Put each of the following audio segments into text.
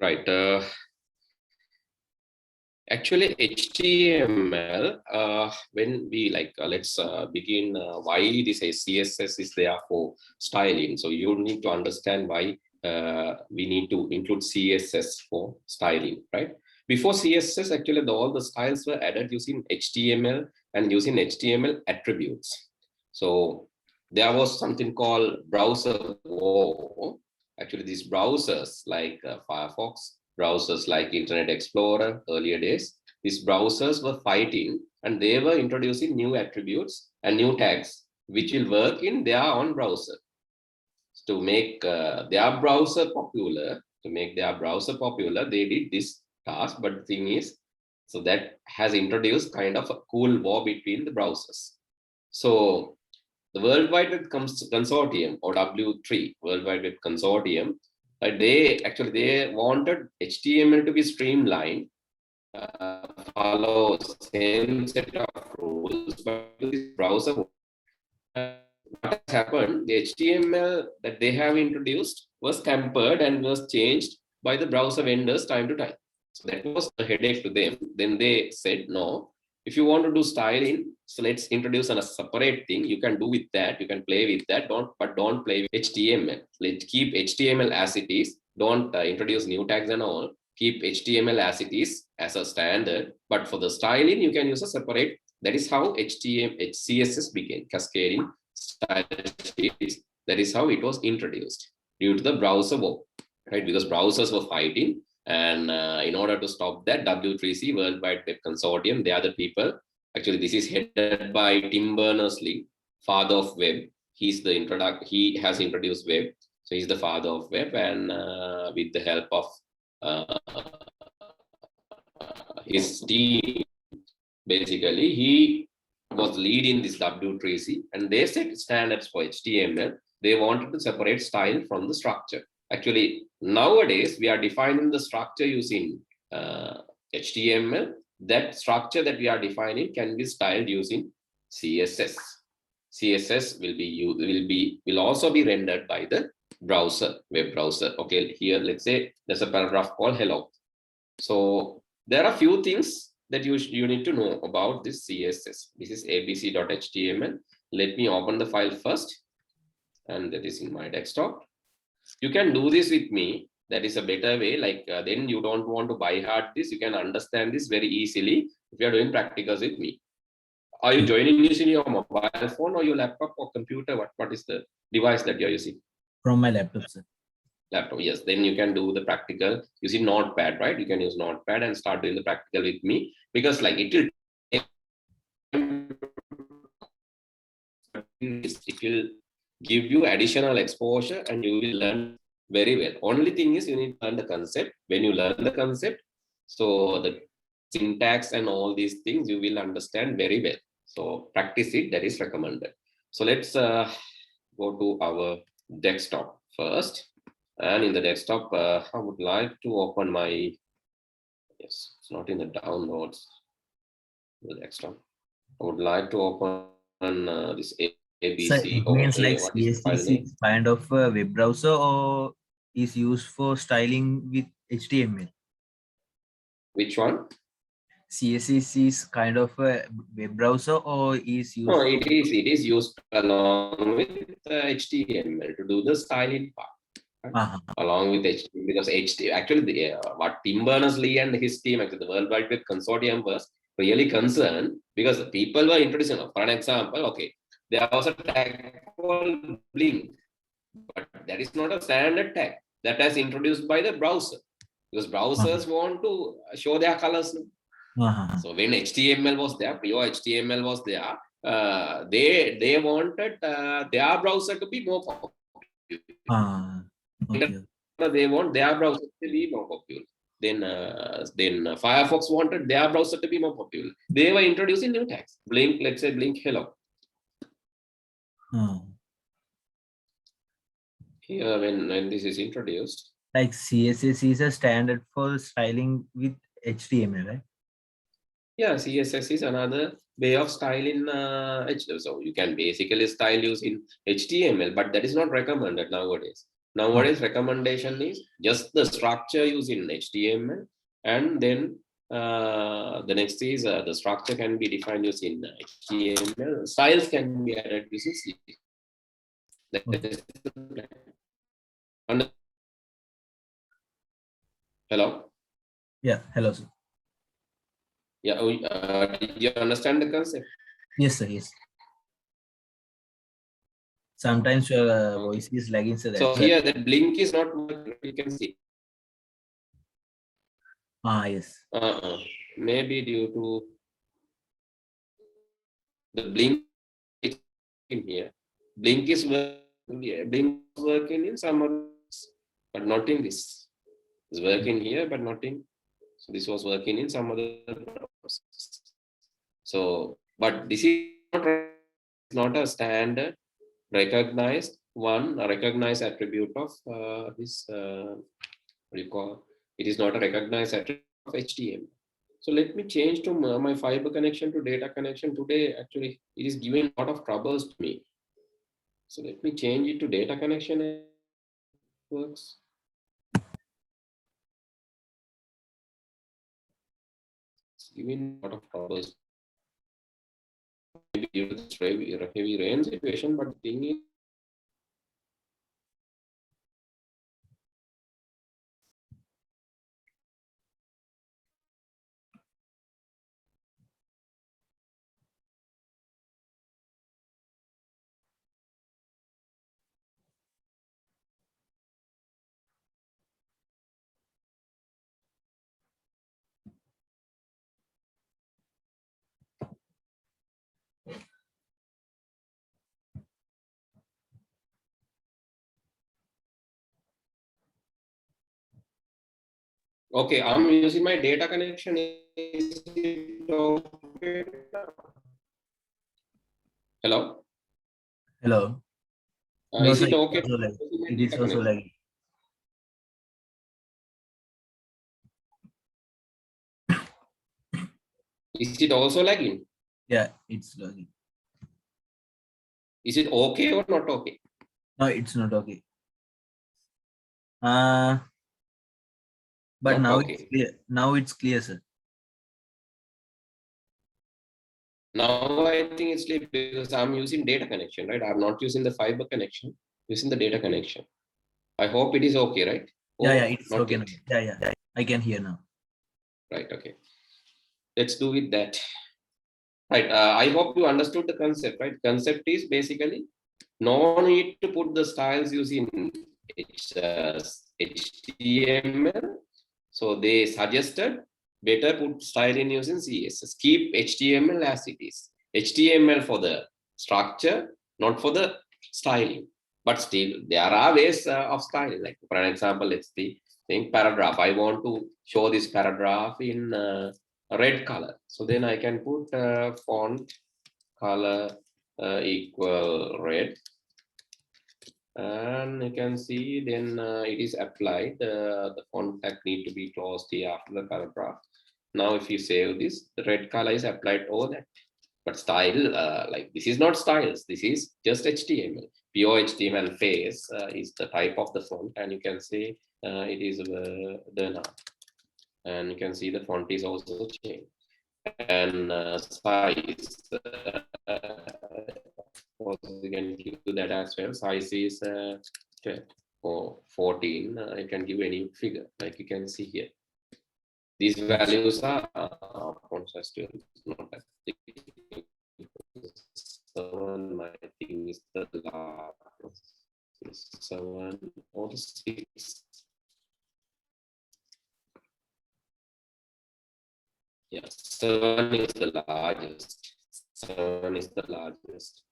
Right. Actually, HTML, when we let's begin why this CSS is there for styling. So you need to understand why we need to include CSS for styling, right? Before CSS, actually, all the styles were added using HTML and using HTML attributes. So there was something called browser war. Actually, these browsers like Firefox, browsers like Internet Explorer, earlier days, these browsers were fighting and they were introducing new attributes and new tags which will work in their own browser. To make their browser popular, they did this task. But the thing is, so that has introduced kind of a cool war between the browsers. So the World Wide Web Consortium, or W3, World Wide Web Consortium, they wanted HTML to be streamlined, follow same set of rules, but this browser, what has happened, the HTML that they have introduced was tampered and was changed by the browser vendors time to time. So that was a headache to them. Then they said, no, if you want to do styling, so let's introduce a separate thing. You can do with that, you can play with that, but don't play with HTML. Let's keep HTML as it is. Don't introduce new tags and all. Keep HTML as it is as a standard. But for the styling, you can use a separate. That is how CSS began, cascading style sheets. That is how it was introduced due to the browser war, right? Because browsers were fighting. And in order to stop that, W3C, World Wide Web Consortium, they are the people. Actually, this is headed by Tim Berners-Lee, father of web. He has introduced web. So he's the father of web. And with the help of his team, basically, he was leading this W3C. And they set standards for HTML. They wanted to separate style from the structure. Actually, nowadays, we are defining the structure using HTML. That structure that we are defining can be styled using CSS. CSS will also be rendered by the browser, web browser. Okay, here, let's say there's a paragraph called hello. So there are a few things that you need to know about this CSS. This is abc.html. Let me open the file first. And that is in my desktop. You can do this with me. That is a better way. Then you don't want to buy hard this. You can understand this very easily if you are doing practicals with me. Are you joining using your mobile phone or your laptop or computer? What is the device that you're using? From my laptop, sir. Laptop, yes. Then you can do the practical using Notepad, right? You can use Notepad and start doing the practical with me, because it will give you additional exposure and you will learn very well. Only thing is you need to learn the concept. When you learn the concept, so the syntax and all these things you will understand very well. So practice it, that is recommended. So let's go to our desktop first. And in the desktop, I would like to open my, yes, it's not in the downloads, the desktop. I would like to open this ABC. So it means like CSS is kind of a web browser or is used for styling with HTML? Which one? CSS is kind of a web browser or is used? No, it is used along with HTML to do the styling part. Along with HTML, because actually what Tim Berners-Lee and his team, actually the World Wide Web Consortium, was really concerned because people were introducing, for an example, okay, there was a tag called Blink, but that is not a standard tag that has introduced by the browser, because browsers want to show their colors. So when HTML was there, pure HTML was there, they wanted their browser to be more popular. Okay. They want their browser to be more popular. Then Firefox wanted their browser to be more popular. They were introducing new tags. Blink, let's say Blink hello. Here, when this is introduced, like CSS is a standard for styling with HTML, right? Yeah, CSS is another way of styling HTML. So you can basically style using HTML, but that is not recommended nowadays. Nowadays, recommendation is just the structure using HTML, and then the next is the structure can be defined using HTML. Styles can be added using CSS. That is the plan. Hello. Yeah. Hello, sir. Yeah. Did you understand the concept? Yes, sir. Yes. Sometimes your voice is lagging, so that's So here the blink is not working. You can see. Yes. Maybe due to the blink in here. Blink is working in some others, but not in this. It's working here, but not in. So this was working in some other process. So, but this is not a standard recognized one, a recognized attribute of this. What do you call? It is not a recognized attribute of HTML. So let me change to my fiber connection to data connection. Today, actually, it is giving a lot of troubles to me. So let me change it to data connection. It works. It's giving a lot of troubles. Maybe due to this heavy rain situation, but the thing is, okay, I'm using my data connection. Is it okay? Hello? Hello. No, Is sir. it okay? It is also lagging. Is it also lagging? Yeah, it's lagging. Is it okay or not okay? No, it's not okay. But Not now okay. it's clear. Now it's clear, sir. Now I think it's like because I'm using data connection, right? I'm not using the fiber connection, using the data connection. I hope it is okay, right? Yeah, Or yeah, it's not okay yet? now. Yeah. I can hear now. Right, okay. Let's do with that. Right, I hope you understood the concept, right? Concept is basically no need to put the styles using HTML. So they suggested better put style in using CSS. Keep HTML as it is. HTML for the structure, not for the styling. But still, there are ways of styling. Like for an example, let's see, think paragraph. I want to show this paragraph in a red color. So then I can put font color equal red. And you can see then it is applied. The font tag need to be closed here after the paragraph. Now, if you save this, the red color is applied over that. But style, like this is not styles. This is just HTML. Pure HTML face is the type of the font, and you can see it is done. And you can see the font is also changed. And size. You can give that as well. Size is 12 or 14. You can give any figure, like you can see here. These values are font size 12. Not that big. 7, I think, is the largest. 7 or 6. Yes, 7 is the largest. 7 is the largest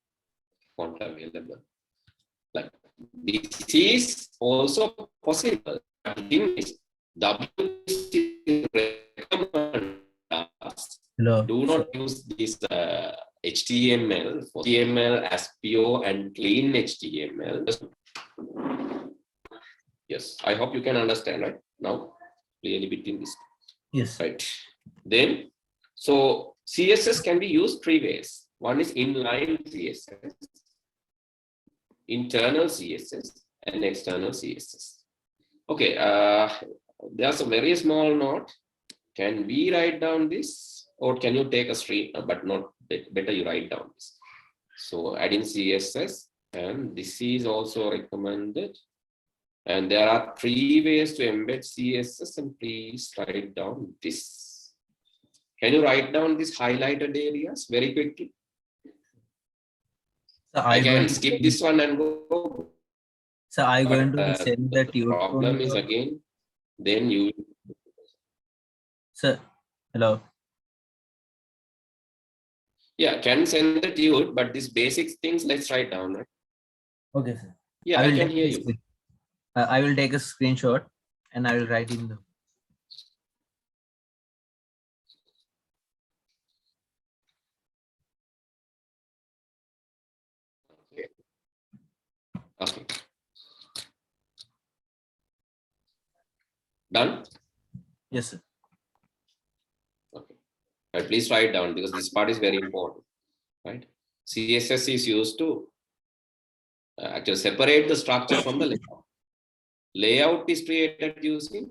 font available. Like this is also possible. The thing is, WC recommend us do not use this HTML for HTML as pure and clean HTML. Yes, I hope you can understand right now clearly between this. Yes. Right. Then, so CSS can be used 3 ways. One is inline CSS, internal CSS, and external CSS. Okay, there's a very small note. Can we write down this, or can you take a screen? But not better you write down this. So add in CSS, and this is also recommended. And there are 3 ways to embed CSS, and please write down this. Can you write down these highlighted areas very quickly? So I can skip this one and go. So I'm going to send the tutorial. Problem is again, then you. Sir, hello. Yeah, can send the tude, but these basic things, let's write down. Right? Okay, sir. Yeah, I can hear you. I will take a screenshot and I will write in the. Okay. Okay. Done? Yes, sir. Okay. Right, please write down because this part is very important. Right? CSS is used to actually separate the structure from the layout. Layout is created using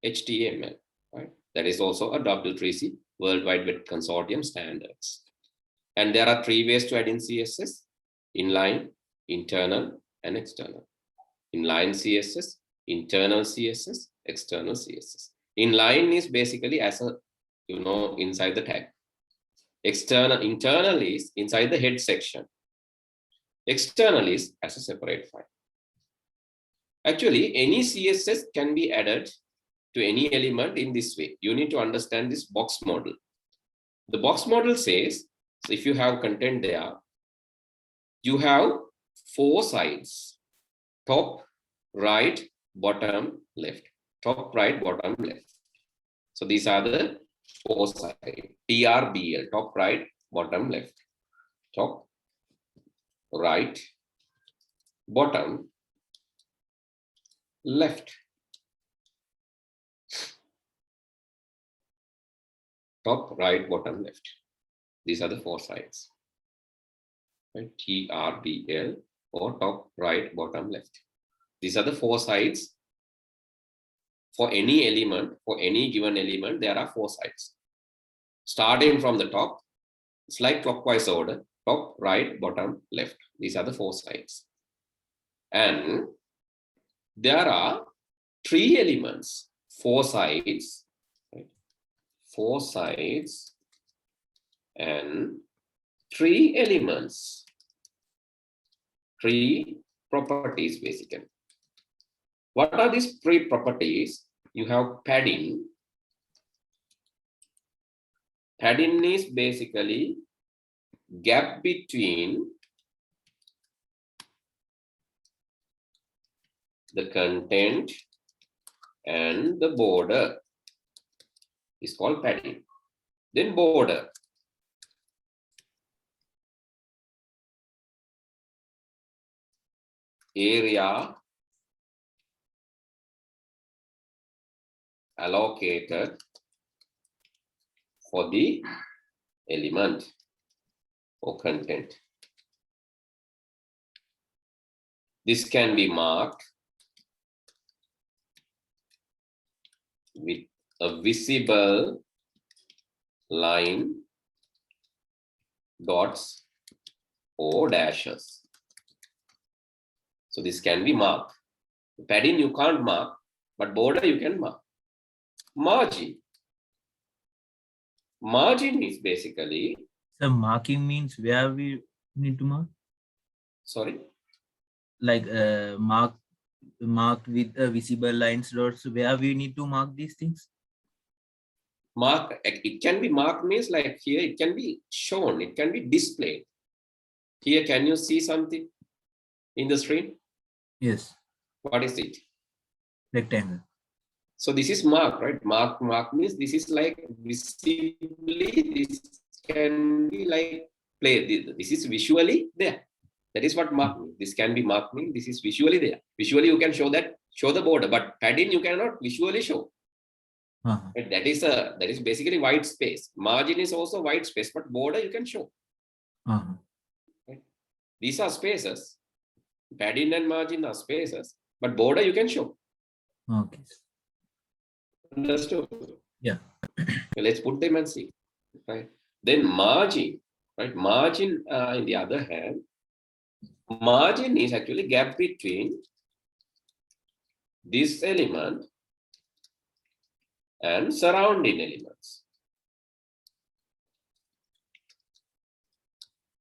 HTML. Right? That is also a W3C World Wide Web Consortium standards. And there are 3 ways to add in CSS: inline, internal, and external. Inline CSS, internal CSS, external CSS. Inline is basically as a, inside the tag. Internal is inside the head section. External is as a separate file. Actually, any CSS can be added to any element in this way. You need to understand this box model. The box model says, so if you have content there, you have 4 sides: top, right, bottom, left. Top, right, bottom, left. So these are the 4 sides. TRBL, top, right, bottom, left. Top, right, bottom, left. Top, right, bottom, left. These are the 4 sides. Right? TRBL, or top, right, bottom, left. These are the 4 sides. For any element, for any given element, there are 4 sides. Starting from the top, it's like clockwise order: top, right, bottom, left. These are the 4 sides. And there are 3 elements, 4 sides, right? 4 sides and 3 elements, 3 properties basically. What are these 3 properties? You have padding. Padding is basically gap between the content and the border is called padding. Then border. Area allocated for the element or content. This can be marked with a visible line, dots, or dashes. So this can be marked. Padding you can't mark, but border you can mark. Margin. Margin is basically. So marking means where we need to mark? Sorry? Like mark with visible lines, dots, where we need to mark these things? Mark, it can be marked means like here, it can be shown, it can be displayed. Here, can you see something in the screen? Yes. What is it? Rectangle. So this is mark, right? Mark means this is like visibly, this can be like play. This is visually there. That is what mark means. This can be marked means this is visually there. Visually you can show the border, but padding you cannot visually show. Right? That is basically white space. Margin is also white space, but border you can show. Right? These are spaces. Padding and margin are spaces, but border you can show. Okay. Understood? Yeah. Okay, let's put them and see. Right. Then margin, right? Margin, on the other hand, margin is actually gap between this element and surrounding elements.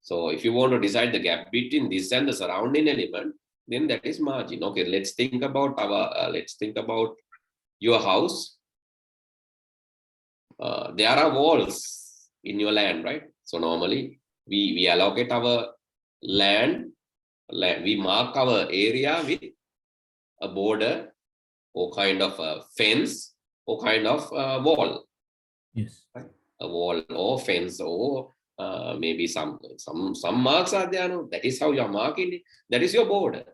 So if you want to decide the gap between this and the surrounding element, then that is margin. Okay, let's think about your house. There are walls in your land, right? So normally we allocate our land, we mark our area with a border or kind of a fence or kind of a wall. Yes. Right? A wall or fence or maybe some marks are there. No? That is how you are marking it. That is your border.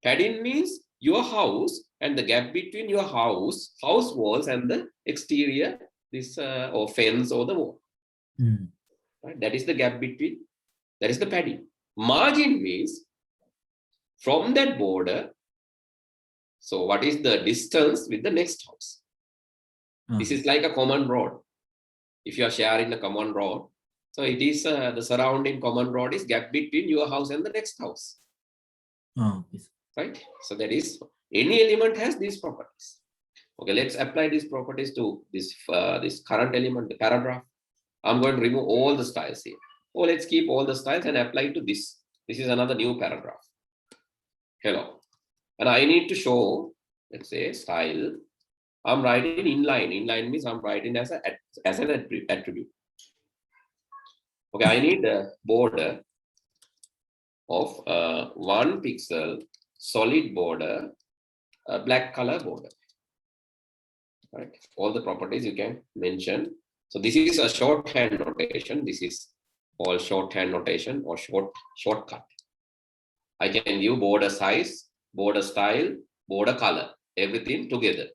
Padding means your house and the gap between your house walls and the exterior, this or fence or the wall. Right? That is the gap between. That is the padding. Margin means from that border. So what is the distance with the next house? This is like a common road. If you are sharing a common road, so it is the surrounding common road is gap between your house and the next house. Yes. Right? So that is, any element has these properties. Okay, let's apply these properties to this this current element, the paragraph. I'm going to remove all the styles here. Oh, let's keep all the styles and apply to this. This is another new paragraph. Hello. And I need to show, let's say, style. I'm writing inline. Inline means I'm writing as an attribute. Okay, I need a border of 1 pixel solid border, a black color border. Right? All the properties you can mention. So this is a shorthand notation. This is called shorthand notation or shortcut. I can give border size, border style, border color, everything together.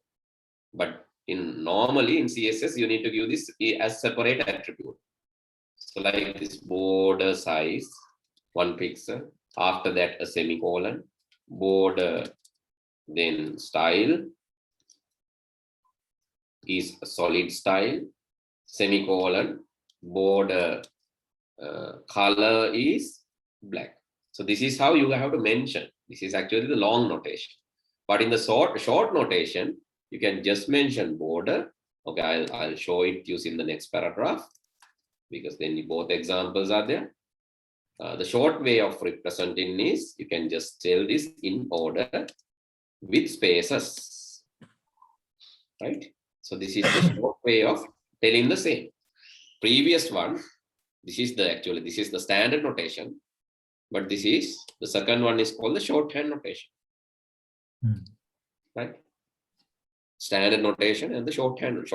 But normally in CSS, you need to give this as separate attribute. So like this border size, 1 pixel. After that, a semicolon, border, then style is a solid style, semicolon, border color is black. So this is how you have to mention. This is actually the long notation. But in the short notation, you can just mention border. Okay, I'll show it using the next paragraph because then both examples are there. The short way of representing is you can just tell this in order with spaces, right? So this is the short way of telling the same. Previous one, this is the standard notation, but this is the second one is called the shorthand notation, right? Standard notation and the shorthand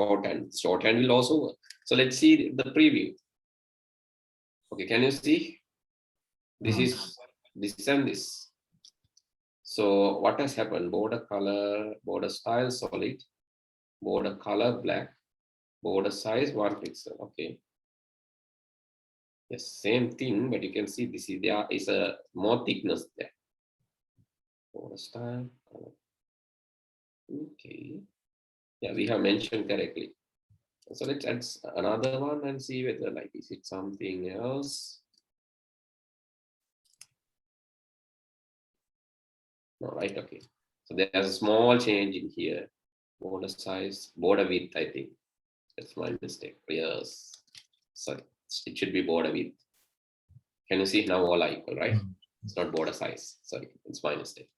will also work. So let's see the preview. Okay, can you see? This is this and this. So what has happened? Border color, border style solid, border color black, border size 1 pixel. Okay. Yes, same thing, but you can see this is there is a more thickness there. Border style color. Okay. Yeah, we have mentioned correctly. So let's add another one and see whether like is it something else. No, right, okay. So there's a small change in here. Border size, border width, I think. That's my mistake. Yes. Sorry, it should be border width. Can you see now all are equal, right? It's not border size. Sorry, it's my mistake.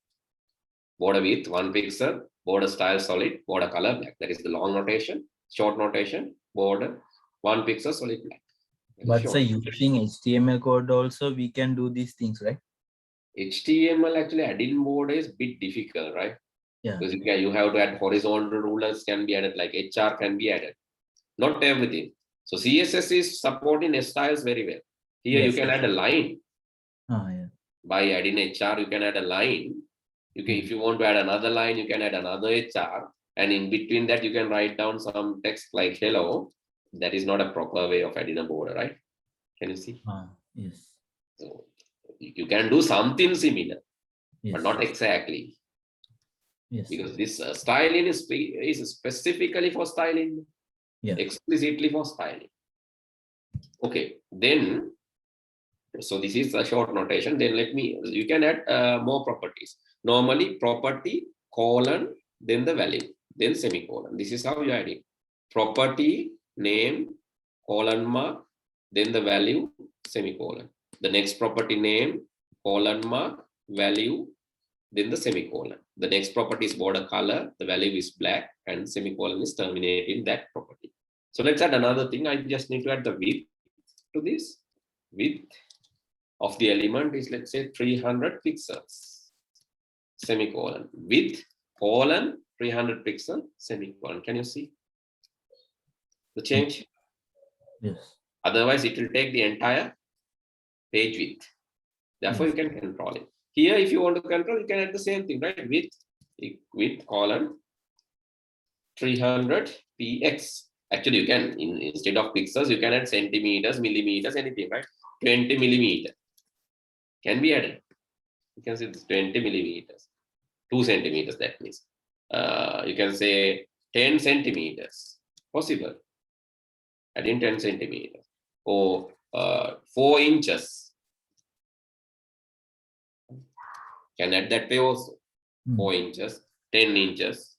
Border width, 1 pixel, border style solid, border color black. That is the long notation. Short notation, border, 1 pixel solid black. But so using HTML code also, we can do these things, right? HTML actually adding border is a bit difficult, right? Yeah. Because you have to add horizontal rulers can be added, like HR can be added. Not everything. So CSS is supporting styles very well. Here you can add a line. Yeah. By adding HR, you can add a line. You can, if you want to add another line, you can add another HR. And in between that, you can write down some text like hello. That is not a proper way of adding a border, right? Can you see? Yes. So you can do something similar. but not exactly. Yes. Because this styling is specifically for styling, explicitly for styling. Okay, then, so this is a short notation. Then you can add more properties. Normally, property, colon, then the value, then semicolon. This is how you add it. Property, name, colon mark, then the value, semicolon. The next property name, colon mark, value, then the semicolon. The next property is border color, the value is black, and semicolon is terminating that property. So let's add another thing. I just need to add the width to this. Width of the element is, let's say, 300 pixels, semicolon. Width, colon, 300 pixel, semicolon. Can you see the change? Yes. Otherwise, it will take the entire page width. Therefore, you can control it. Here, if you want to control, you can add the same thing, right? Width, colon, 300 px. Actually, you can, instead of pixels, you can add centimeters, millimeters, anything, right? 20 millimeter can be added. You can say this 20 millimeters, 2 centimeters, that means. You can say 10 centimeters, possible. Adding 10 centimeters. Or 4 inches. Can add that way also. 4 inches, 10 inches.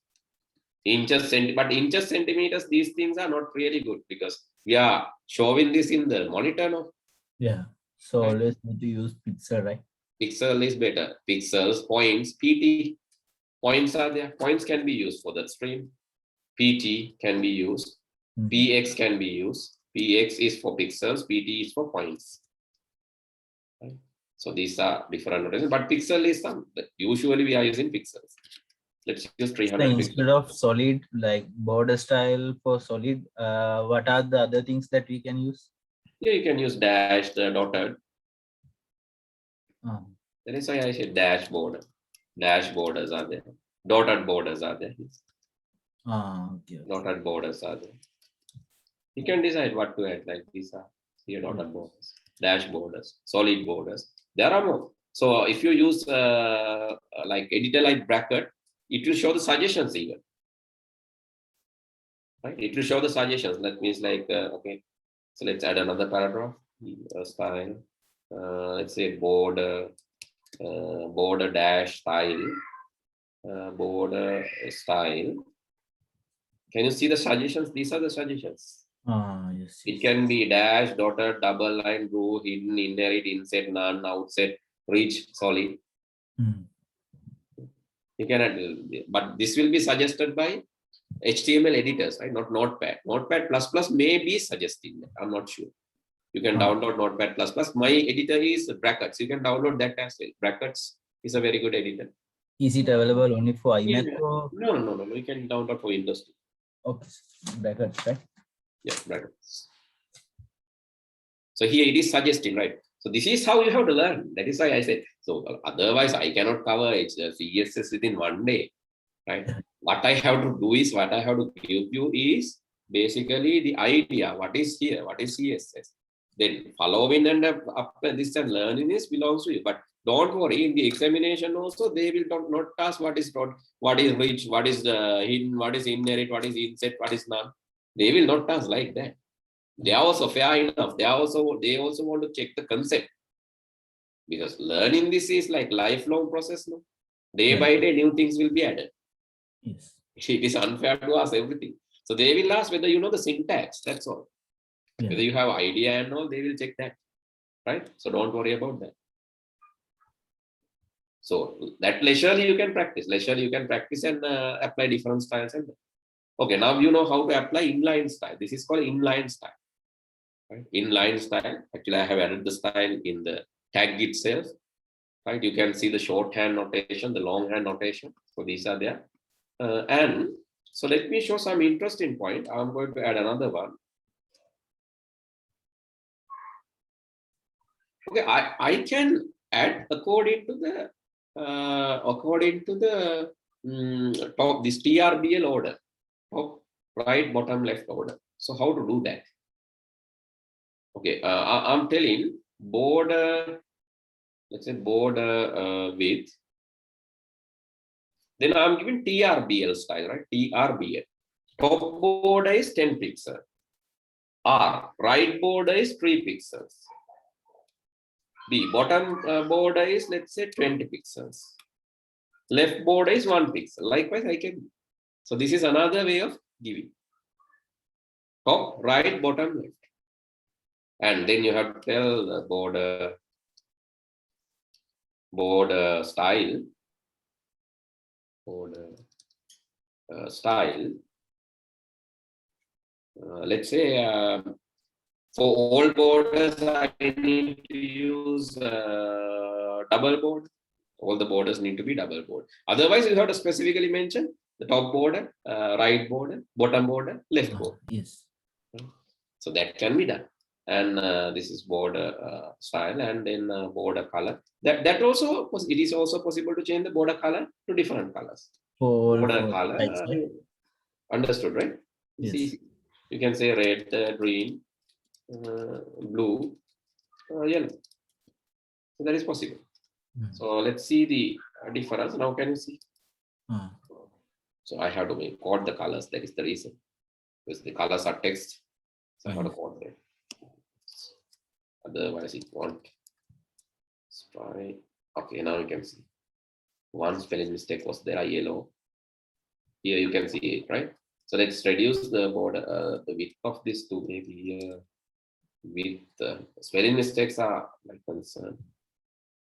But inches, centimeters, these things are not really good because we are showing this in the monitor now. Yeah. So right? always need to use pixel, right? Pixel is better. Pixels, points, PT. Points are there. Points can be used for the stream. PT can be used. PX can be used. PX is for pixels. PT is for points. Right? So these are different notations. But pixel is some. Usually we are using pixels. Let's use 300 so instead of solid, like border style for solid, what are the other things that we can use? Yeah, you can use dash, dotted. That is why I said dash border. Dash borders are there. Dotted borders are there. Okay. Dotted borders are there. You can decide what to add. Like these are here dotted borders, dash borders, solid borders. There are more. So if you use like editor like bracket, it will show the suggestions even. Right? It will show the suggestions. That means like okay. So let's add another paragraph. Style. Let's say border. Border dash style. Border style. Can you see the suggestions? These are the suggestions. Yes. It can be dash, dotted, double line, row, hidden, inherit, inset, none, outset, reach, solid. You can add, but this will be suggested by HTML editors, right? Not Notepad. Notepad++ may be suggested. I'm not sure. You can download Notepad++. My editor is Brackets. You can download that as well. Brackets is a very good editor. Is it available only for iMac? Yeah. Or? No. You can download for Windows. Okay. Brackets, right? Yeah, brackets. So here it is suggesting, right? So this is how you have to learn. That is why I said, so otherwise I cannot cover CSS within one day, right? What I have to do is, what I have to give you is basically the idea, what is here, what is CSS. Then following and up this and learning is belongs to you. But don't worry, in the examination also, they will not ask what is rich, what is hidden, what is inherit, what is inset, what is none. They will not ask like that. They are also fair enough. They also want to check the concept, because learning this is like lifelong process. No? Day by day, new things will be added. Yes. It is unfair to ask everything. So they will ask whether you know the syntax. That's all. Yeah. Whether you have idea and all, they will check that, right? So don't worry about that. So that leisurely you can practice. Leisurely you can practice and apply different styles. And okay, now you know how to apply inline style. This is called inline style. Right? Inline style. Actually, I have added the style in the tag itself. Right? You can see the shorthand notation, the longhand notation. So these are there. And so let me show some interesting point. I'm going to add another one. Okay, I can add according to the top this TRBL order, top, right, bottom, left order. So how to do that? Okay, I'm telling border, let's say border width, Then I'm giving TRBL style, right? TRBL. Top border is 10 pixels. R, right border is 3 pixels. B, bottom border is, let's say, 20 pixels. Left border is 1 pixel. Likewise, I can. So this is another way of giving. Top, right, bottom, left. And then you have to tell the border style. Border style. Let's say for all borders, I need to use double border. All the borders need to be double border. Otherwise, you have to specifically mention the top border, right border, bottom border, left border. Yes. So that can be done. And this is border style, and then border color. That also, it is also possible to change the border color to different colors. Border color, understood, right? Yes. See, you can say red, green, blue, yellow. So that is possible. So let's see the difference. Now can you see? So I have to code the colors. That is the reason. Because the colors are text. So I have to code them. Otherwise it won't. Try. Okay, now you can see. One spelling mistake was there, yellow. Here you can see it, right? So let's reduce the border, the width of this to maybe width. Spelling mistakes are my concern.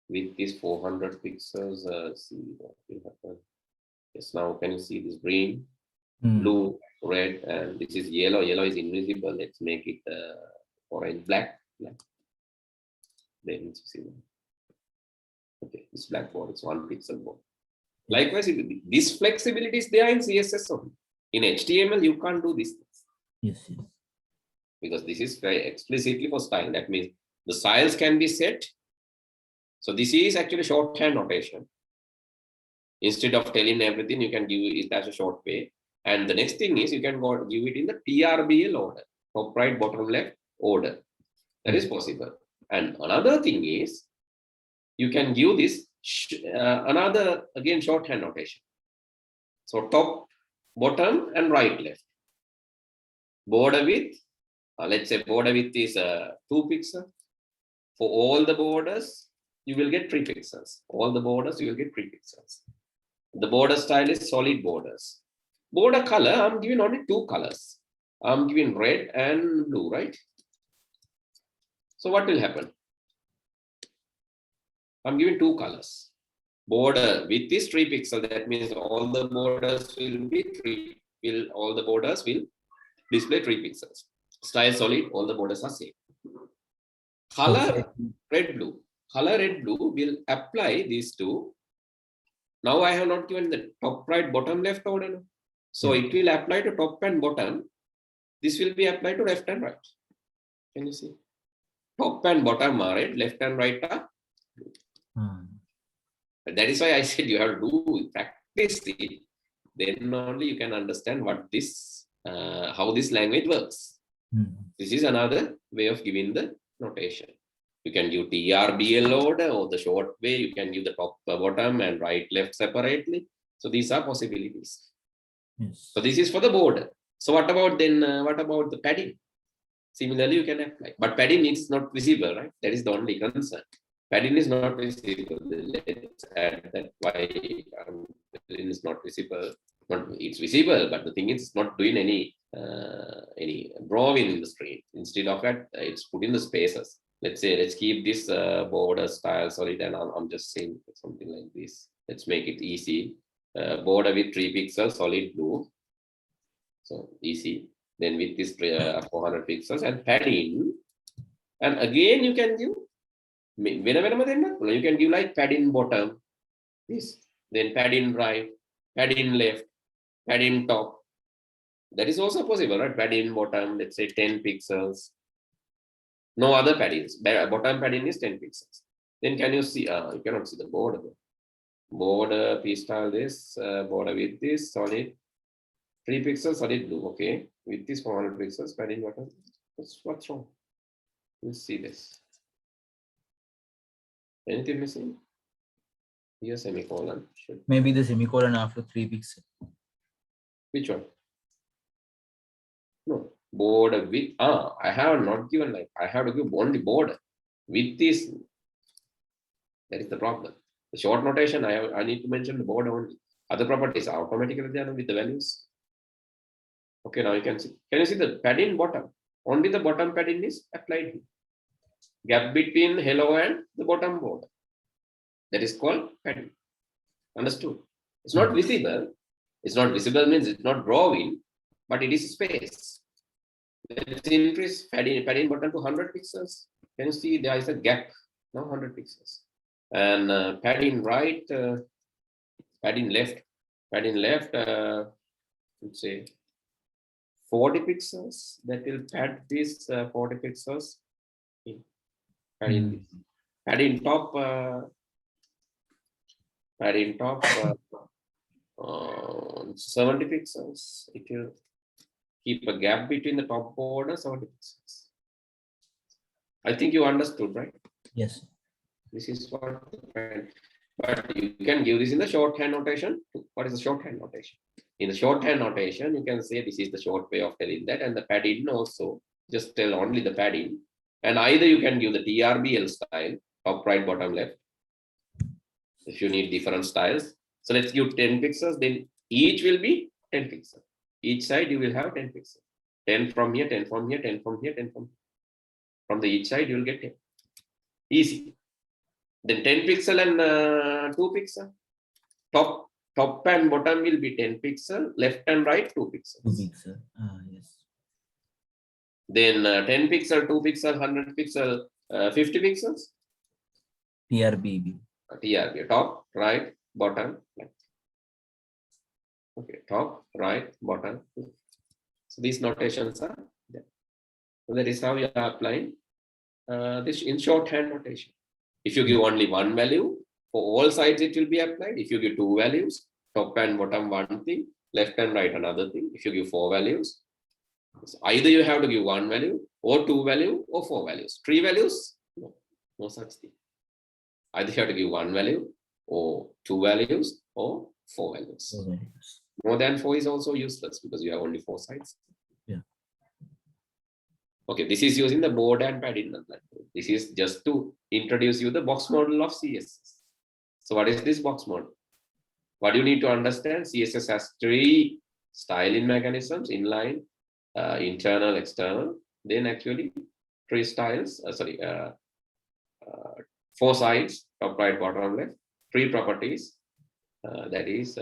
Width is 400 pixels. See what will happen. Yes, now can you see this green, blue, red, and this is yellow. Yellow is invisible. Let's make it orange, black. Then it's visible. Okay, this black board is 1 pixel board. Likewise, this flexibility is there in CSS only. In HTML, you can't do this. Yes, yes. Because this is very explicitly for style. That means the styles can be set. So this is actually shorthand notation. Instead of telling everything, you can give it as a short way. And the next thing is you can go give it in the TRBL order, top, right, bottom, left order. That is possible. And another thing is you can give this another again shorthand notation. So top, bottom, and right, left. Border width, let's say border width is 2 pixels. For all the borders, you will get 3 pixels. All the borders, you will get 3 pixels. The border style is solid borders. Border color, I'm giving only 2 colors. I'm giving red and blue, right? So what will happen? I'm giving 2 colors. Border width is 3 pixels. That means all the borders will be 3. All the borders will display 3 pixels. Style solid, all the borders are same. Color red blue. Color red blue will apply these two. Now I have not given the top, right, bottom, left order. So it will apply to top and bottom. This will be applied to left and right. Can you see? Top and bottom are red, left and right are blue. That is why I said you have to do practice it. Then only you can understand what this, how this language works. This is another way of giving the notation. You can give TRBL order or the short way. You can give the top, bottom, and right, left separately. So these are possibilities. Yes. So this is for the border. So what about then? What about the padding? Similarly, you can apply, but padding is not visible, right? That is the only concern. Padding is not visible. Let's add that why padding is not visible. It's visible, but the thing is, it's not doing any drawing in the screen. Instead of that, it's put in the spaces. Let's say, let's keep this border style solid, and I'm just saying something like this. Let's make it easy. Border with 3 pixels, solid blue. So easy. Then with this 400 pixels and padding. And again, you can give, you can give like padding bottom, this, then padding right, padding left, padding top. That is also possible, right? Padding bottom, let's say 10 pixels. No other paddings. Bottom padding is 10 pixels. Then can you see? You cannot see the border. Border p style this, border with this solid 3 pixels, solid blue. Okay, with this 400 pixels, padding bottom. What's wrong? Let's see this. Anything missing? Here semicolon. Maybe the semicolon after 3 pixels. Which one? No, border width. I have not given like, I have to give only border. Width is, that is the problem. The short notation, I need to mention the border only. Other properties are automatically there with the values. Okay, now you can see. Can you see the padding bottom? Only the bottom padding is applied here. Gap between hello and the bottom border. That is called padding. Understood? It's not visible. It's not visible means it's not drawing, but it is space. Let's increase padding button to 100 pixels. Can you see there is a gap? Now 100 pixels. And padding right, padding left, let's say 40 pixels. That will pad this 40 pixels. Padding top, 70 pixels. It will keep a gap between the top border, 70 pixels. I think you understood, right? Yes. This is what, but you can give this in the shorthand notation. What is the shorthand notation? In the shorthand notation, you can say this is the short way of telling that, and the padding also, just tell only the padding. And either you can give the TRBL style, top, right, bottom, left, if you need different styles. So let's give 10 pixels, then each will be 10 pixels. Each side you will have 10 pixels. 10 from here, 10 from here, 10 from here, 10 from here. From the each side you will get 10. Easy. Then 10 pixel and 2 pixel. Top and bottom will be 10 pixel. Left and right 2 pixels. 2 pixel. Yes. Then 10 pixel, 2 pixel, 100 pixel, 50 pixels. TRBB. TRB. Top, right, bottom, left. Okay, top, right, bottom. So these notations are there. So that is how you are applying this in shorthand notation. If you give only one value, for all sides it will be applied. If you give 2 values, top and bottom one thing, left and right another thing. If you give 4 values, so either you have to give 1 value, or 2 value, or 4 values. 3 values, no such thing. Either you have to give 1 value, or 2 values, or 4 values. More than 4 is also useless because you have only 4 sides. Yeah. Okay, this is using the board and padding. This is just to introduce you the box model of CSS. So what is this box model? What you need to understand, CSS has 3 styling mechanisms: inline, internal, external. Then actually 3 styles, 4 sides, top, right, bottom, left, 3 properties. That is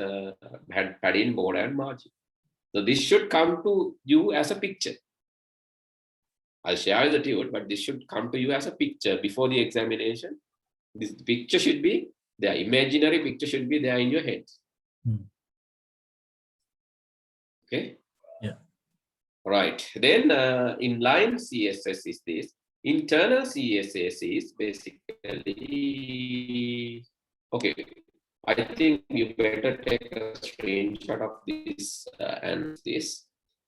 padding, border, and margin. So this should come to you as a picture. I'll share the tutor, but this should come to you as a picture before the examination. This picture should be there. Imaginary picture should be there in your head. Okay. Yeah. Right. Then inline CSS is this. Internal CSS is basically, okay. I think you better take a screenshot of this and this.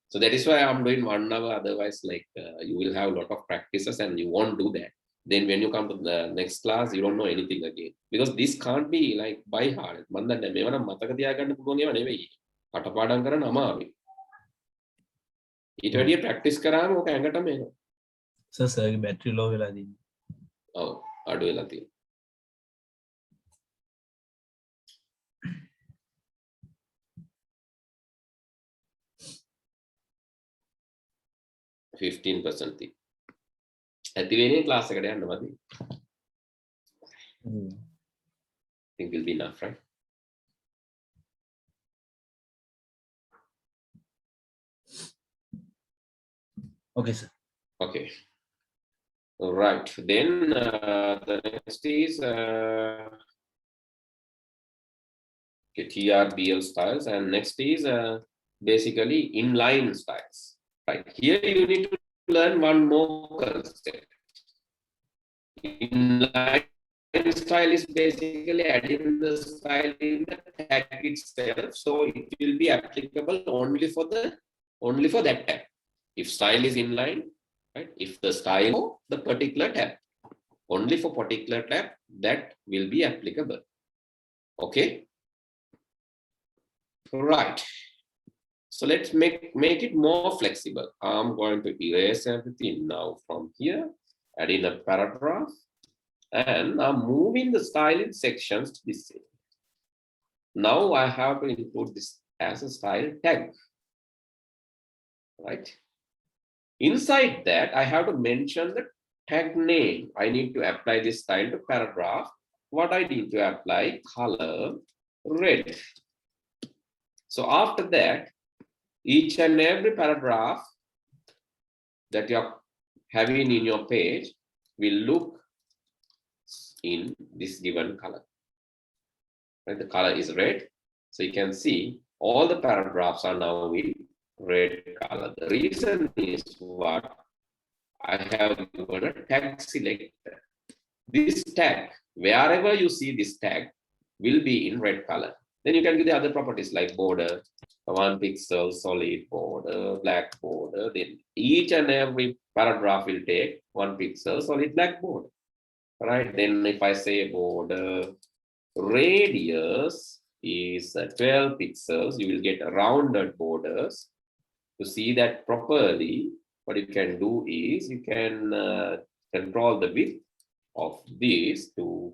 So that is why I'm doing 1 hour. Otherwise, like you will have a lot of practices and you won't do that. Then when you come to the next class, you don't know anything again. Because this can't be like by heart. ඊට වැඩිය practice කරාම ඕක ඇඟටම එනවා. සර්ගේ battery ලෝ වෙලා තියෙනවා. ඔව් අඩු වෙලා තියෙනවා. 15% ඇති වෙන්නේ ක්ලාස් එකට යන්න මදි. I think will be enough, right? Okay, sir. Okay. All right. Then the next is TRBL styles, and next is basically inline styles. Right. Here you need to learn one more concept. Inline style is basically adding the style in the tag itself, so it will be applicable only for that tag. If style is inline, right? If the style for the particular tab, only for particular tab, that will be applicable. Okay. Right. So let's make it more flexible. I'm going to erase everything now from here, add in a paragraph, and I'm moving the styling sections to this area. Now I have to include this as a style tag, right? Inside that, I have to mention the tag name. I need to apply this style to paragraph. What I need to apply, color red. So after that, each and every paragraph that you're having in your page will look in this given color. Right? The color is red. So you can see all the paragraphs are now in red color. The reason is what I have given a tag selector. This tag, wherever you see this tag, will be in red color. Then you can give the other properties like border, 1 pixel, solid border, black border. Then each and every paragraph will take 1 pixel, solid black border. Right? Then if I say border radius is 12 pixels, you will get rounded borders. To see that properly, what you can do is you can control the width of this to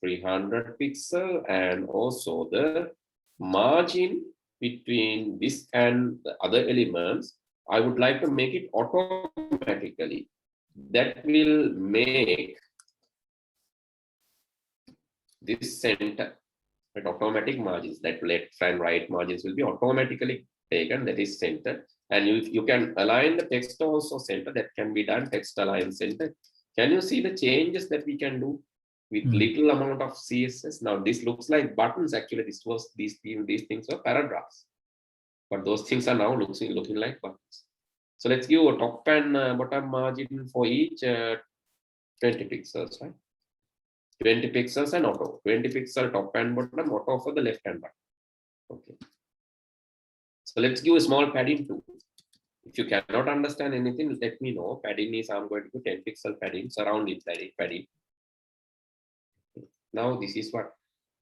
300 pixel, and also the margin between this and the other elements. I would like to make it automatically. That will make this center with automatic margins. That left and right margins will be automatically taken. That is center. And you can align the text also center. That can be done. Text align center. Can you see the changes that we can do with little amount of CSS? Now this looks like buttons. Actually, these things were paragraphs, but those things are now looking like buttons. So let's give a top and bottom margin for each 20 pixels, right? 20 pixels and auto. 20 pixel top and bottom, auto for the left and right. Okay. So let's give a small padding too. If you cannot understand anything, let me know. Padding is, I'm going to put 10 pixel padding, surround it, padding. Now this is what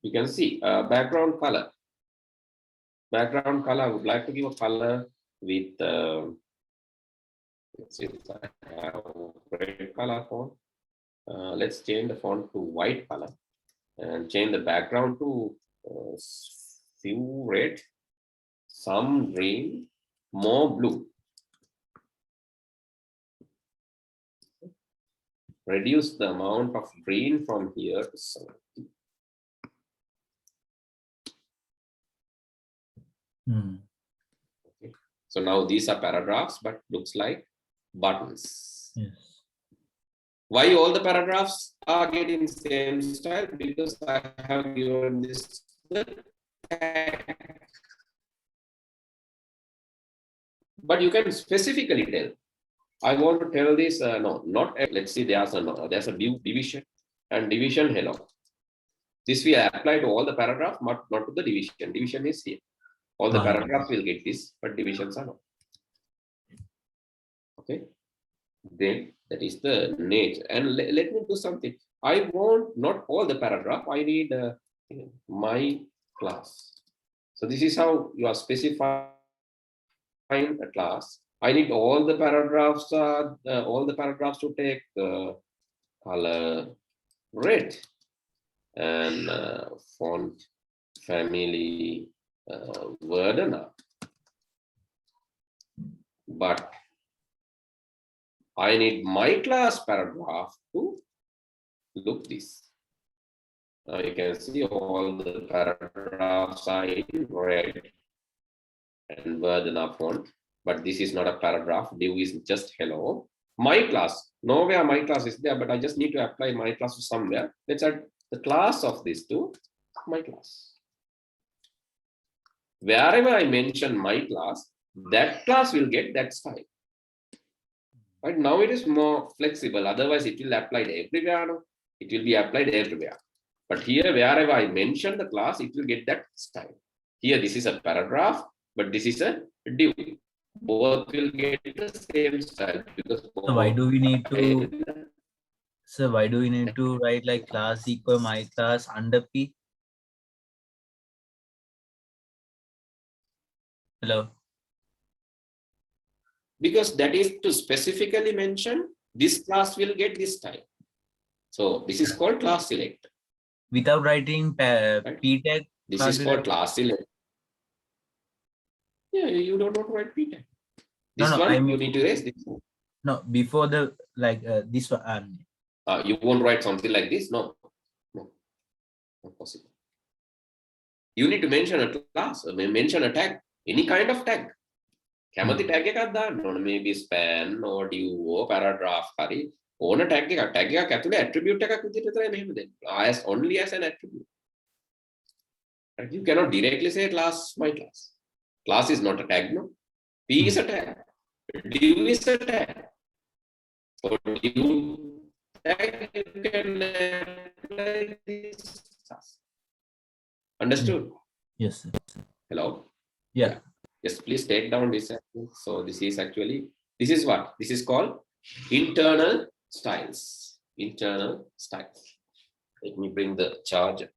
you can see. Background color. Background color, I would like to give a color with, let's see if I have red color font. Let's change the font to white color and change the background to few red, some green, more blue. Reduce the amount of green from here to 70. Okay. So now these are paragraphs, but looks like buttons. Yes. Why all the paragraphs are getting same style? Because I have given this tag. But you can specifically tell. I want to tell this, no, not, let's see, there's a division and division hello. This we apply to all the paragraphs, not to the division. Division is here. All the paragraphs will get this, but divisions are not. Okay. Then that is the nature. And let me do something. I want not all the paragraph. I need my class. So this is how you are specifying a class. I need all the paragraphs to take color red and font family Verdana. But I need my class paragraph to look this. Now you can see all the paragraphs are in red and Verdana font. But this is not a paragraph. Div is just hello. My class. Nowhere my class is there, but I just need to apply my class to somewhere. Let's add the class of this to my class. Wherever I mention my class, that class will get that style. Right now it is more flexible. Otherwise, it will apply everywhere. It will be applied everywhere. But here, wherever I mention the class, it will get that style. Here, this is a paragraph, but this is a div. Both will get the same style because so why do we need to write like class equal my class under P? Hello. Because that is to specifically mention this class will get this type. So this is called class select. Without writing p tag. This is called class select. Yeah, you don't want to write p tag. This No, one you need to erase this one. No, before the this one. You won't write something like this. No, not possible. You need to mention a class, mention a tag, any kind of tag. කැමති tag එකක් දාන්න ඕන. Maybe span or div or paragraph හරි ඕන tag එකක්. Tag එකක් ඇතුලේ attribute එකක් විදිහට විතරයි මෙහෙම දෙන්න. As only as an attribute. Right? You cannot directly say class my class. Class is not a tag, no. P is a tag. Div is a tag. For div tag you can apply this class. Understood? Yes, sir. Hello? Yeah. Yes, please take down this. So this is actually, this is what? This is called internal styles. Internal styles. Let me bring the charger.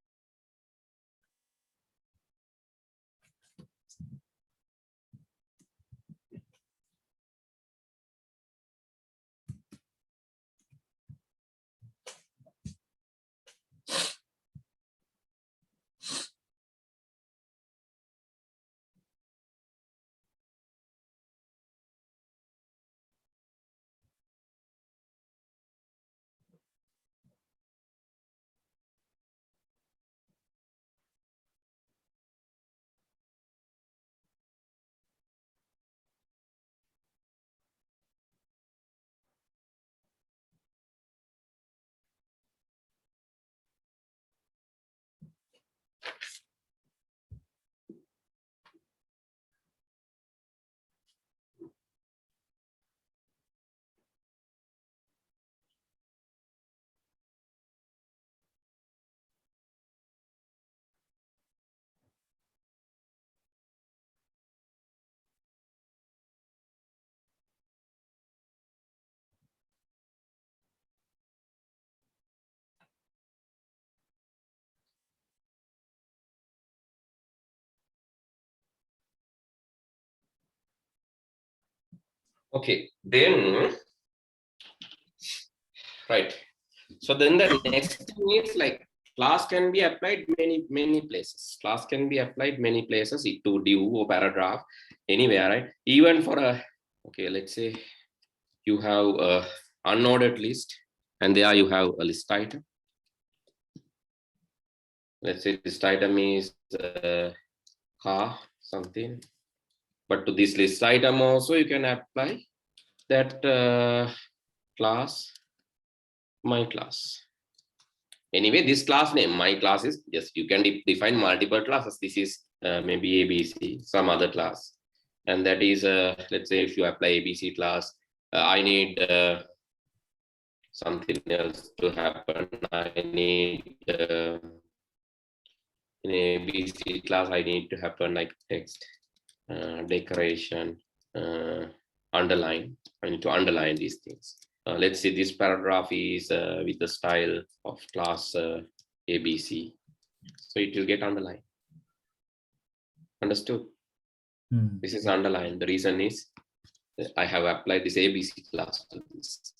Okay, then, right. So then the next thing is like class can be applied many places. Class can be applied many places to div or paragraph, anywhere, right? Even for a, okay, let's say you have a unordered list and there you have a list item. Let's say list item is car something. But to this list item also you can apply that class, my class. Anyway, this class name, my class is, yes, you can define multiple classes. This is maybe ABC, some other class. And that is, let's say if you apply ABC class, I need something else to happen. I need, in ABC class, I need to happen like text, decoration, underline. I need to underline these things. Let's say this paragraph is with the style of class ABC. So it will get underlined. Understood? This is underlined. The reason is I have applied this ABC class to this.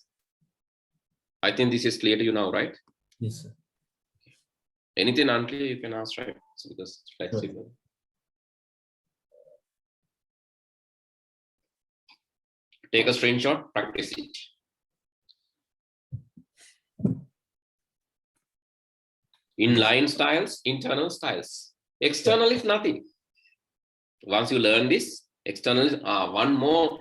I think this is clear to you now, right? Yes, sir. Anything unclear, you can ask, right? So because it's flexible. Take a screenshot, practice it. Inline styles, internal styles. External is nothing. Once you learn this, external is one more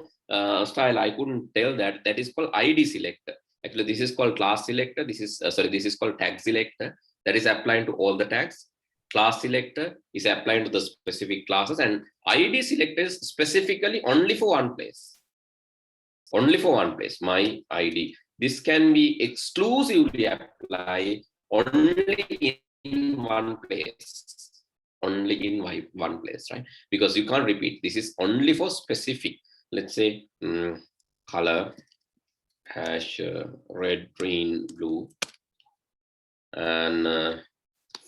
style I couldn't tell that. That is called ID selector. Actually, this is called class selector. This is this is called tag selector. That is applying to all the tags. Class selector is applying to the specific classes, and ID selector is specifically only for one place. Only for one place. My ID. This can be exclusively applied only in one place. Only in one place, right? Because you can't repeat. This is only for specific. Let's say color hash red, green, blue, and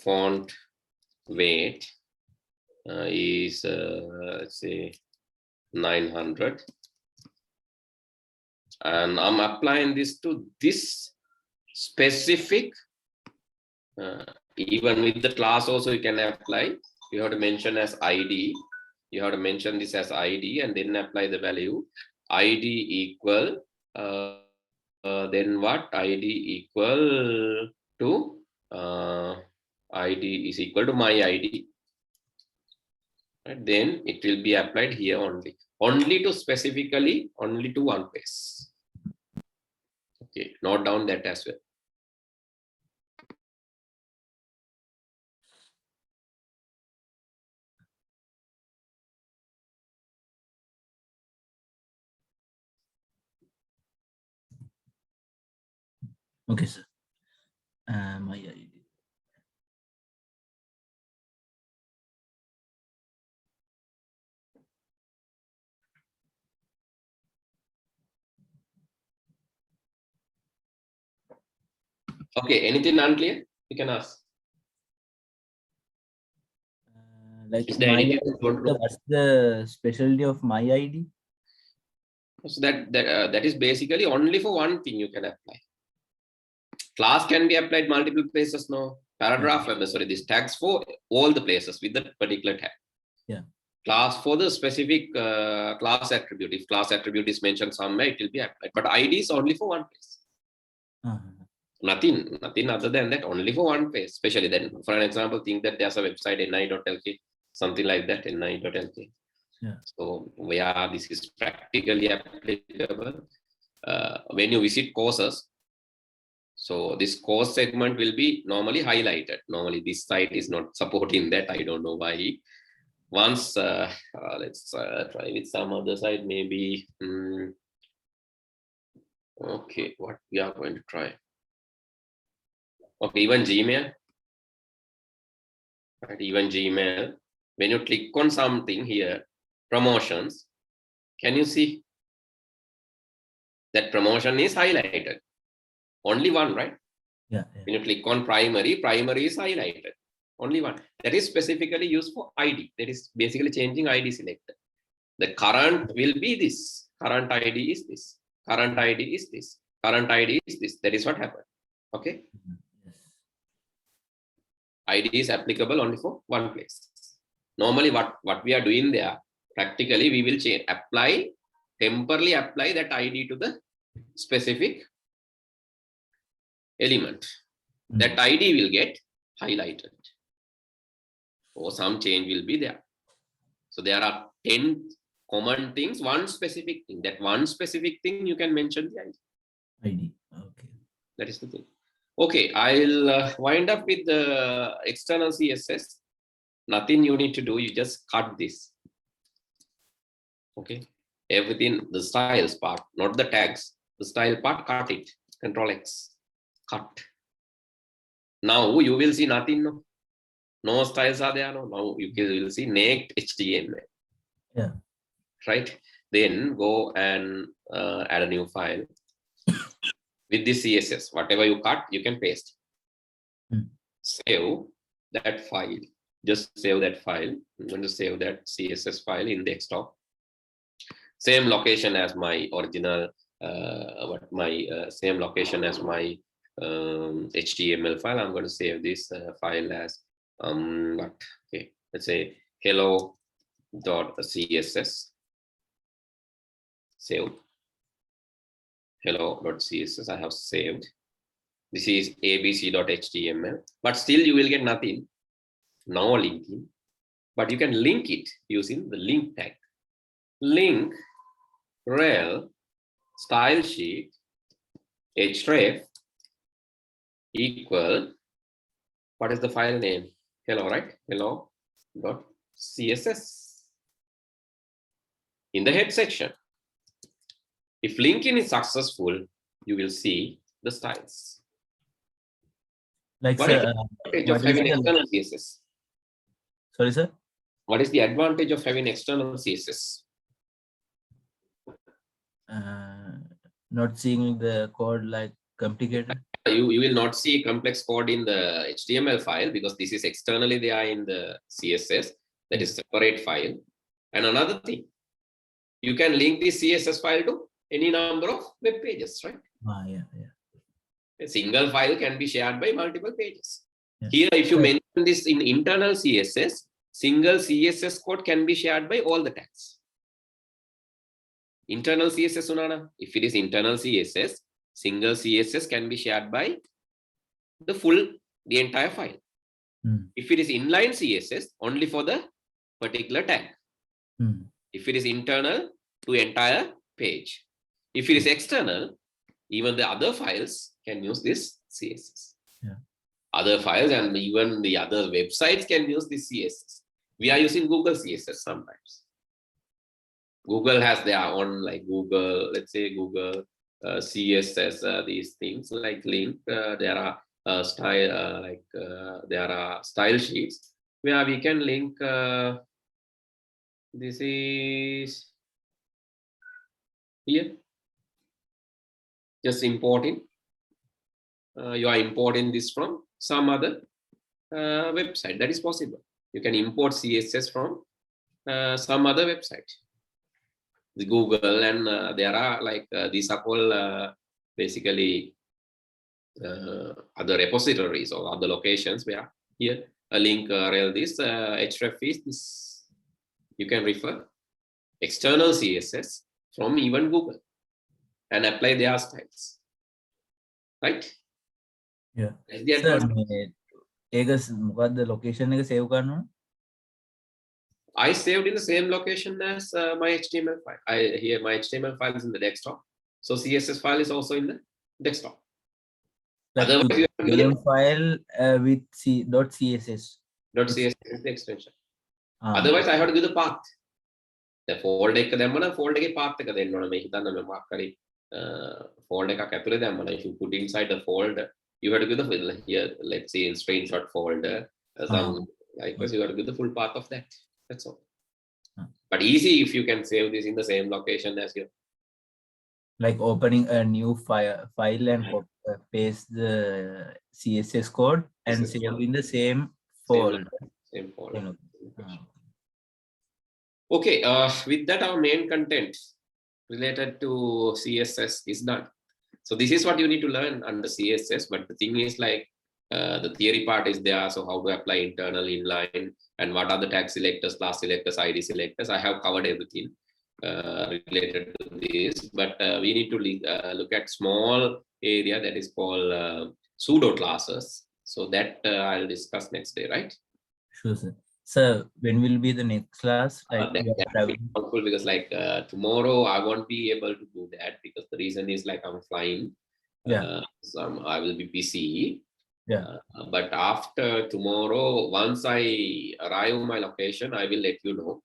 font weight is let's say 900. And I'm applying this to this specific, even with the class also you can apply. You have to mention as ID. You have to mention this as ID and then apply the value. ID equal, then what? ID equal to, ID is equal to my ID. Right? Then it will be applied here only to specifically, only to one place. Okay, note down that as well. Okay, sir. My ID. Okay, anything unclear? You can ask. Like Is there my anything ID, you want to know? what's the specialty of my ID? So that is basically only for one thing you can apply. Class can be applied multiple places. No, paragraph. Sorry, this tags for all the places with that particular tag. Yeah. Class for the specific class attribute. If class attribute is mentioned somewhere, it will be applied. But ID is only for one place. Nothing other than that. Only for one place. Especially then, for an example, think that there's a website ni.lk, something like that, ni.lk. Yeah. So where this is practically applicable when you visit courses. So this course segment will be normally highlighted. Normally this site is not supporting that. I don't know why. Once let's try with some other site, maybe. Okay, what we are going to try. Okay, even Gmail. Right, even Gmail. When you click on something here, promotions, can you see that promotion is highlighted? Only one, right? Yeah. When you click on primary is highlighted. Only one. That is specifically used for ID. That is basically changing ID selector. The current will be this. Current ID is this. Current ID is this. Current ID is this. That is what happened. Okay. Yes. ID is applicable only for one place. Normally, what we are doing there, practically we will change, temporarily apply that ID to the specific element. That ID will get highlighted, or some change will be there. So there are 10 common things, one specific thing. That one specific thing you can mention the ID. Okay. That is the thing. Okay, I'll wind up with the external CSS. Nothing you need to do, you just cut this. Okay, everything, the styles part, not the tags, the style part, cut it. Control X, cut. Now you will see nothing. No styles are there. Now you will see naked HTML. Yeah. Right. Then go and add a new file with this CSS. Whatever you cut, you can paste. Save that file. Just save that file. I'm going to save that CSS file in desktop. Same location as my original. Same location as my HTML file. I'm going to save this file as okay, let's say hello.css. Save. Hello.css. I have saved. This is abc.html, but still you will get nothing. No linking, but you can link it using the link tag. Link rel style sheet href equal, what is the file name? Hello, right? Hello.css in the head section. If linking is successful, you will see the styles. Like, what sir, is the advantage of having external CSS? Sorry, sir. What is the advantage of having external CSS? Not seeing the code like complicated. You will not see complex code in the HTML file because this is externally there in the CSS. That is separate file. And another thing, you can link this CSS file to any number of web pages, right? Yeah. A single file can be shared by multiple pages. Yeah. Here, if you mention this in internal CSS, single CSS code can be shared by all the tags. Internal CSS, Unana, if it is internal CSS, single CSS can be shared by the entire file. If it is inline CSS, only for the particular tag. If it is internal, to entire page. If it is external, even the other files can use this CSS. Yeah. Other files and even the other websites can use this CSS. We are using Google CSS sometimes. Google has their own, like Google, let's say Google CSS, these things like link. There are style, there are style sheets where we can link. This is here. Just importing. You are importing this from some other website. That is possible. You can import CSS from some other website. The Google and there are like these are all basically other repositories or other locations where here a link rel this href is this. You can refer external CSS from even Google and apply their styles, right? Yeah. Sir, the location save I saved in the same location as my HTML file. Here my HTML file is in the desktop, so CSS file is also in the desktop. Like Otherwise, game file with .css. .css is the extension. Otherwise, I have to give the path. The folder path folder if you put inside the folder, you have to give the here. Let's say in screenshot folder, likewise you have to give the full path of that. That's all. But easy if you can save this in the same location as you. Like opening a new file and paste the CSS code and save in the same folder. Same folder. Okay, with that our main content related to CSS is done. So this is what you need to learn under CSS, but the thing is like the theory part is there. So how to apply internal, inline, and what are the tag selectors, class selectors, ID selectors. I have covered everything related to this, but we need to look at small area that is called pseudo classes. So that I'll discuss next day, right? Sure, sir. So when will be the next class? That will be helpful because like tomorrow I won't be able to do that because the reason is like I'm flying. Yeah. So I will be busy. Yeah. But after tomorrow, once I arrive my location, I will let you know.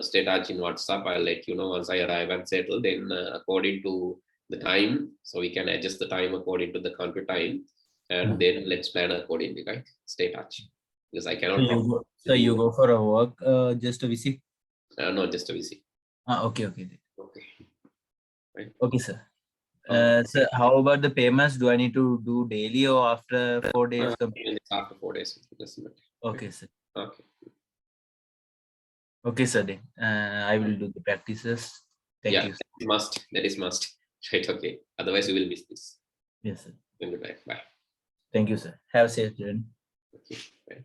Stay touch in WhatsApp. I'll let you know once I arrive and settle. Then according to the time, so we can adjust the time according to the country time, and then let's plan accordingly, right? Stay touch. Because I cannot. So you go for a work, just a visit? No, just a visit. Okay. Okay. Right. Okay, sir. So how about the payments? Do I need to do daily or after 4 days? After 4 days. Okay, sir. Okay. Okay, sir. Then I will do the practices. Thank you. That is must. Right. Okay. Otherwise, you will miss this. Yes, sir. Good night. Bye. Thank you, sir. Have a safe journey. Okay. Bye.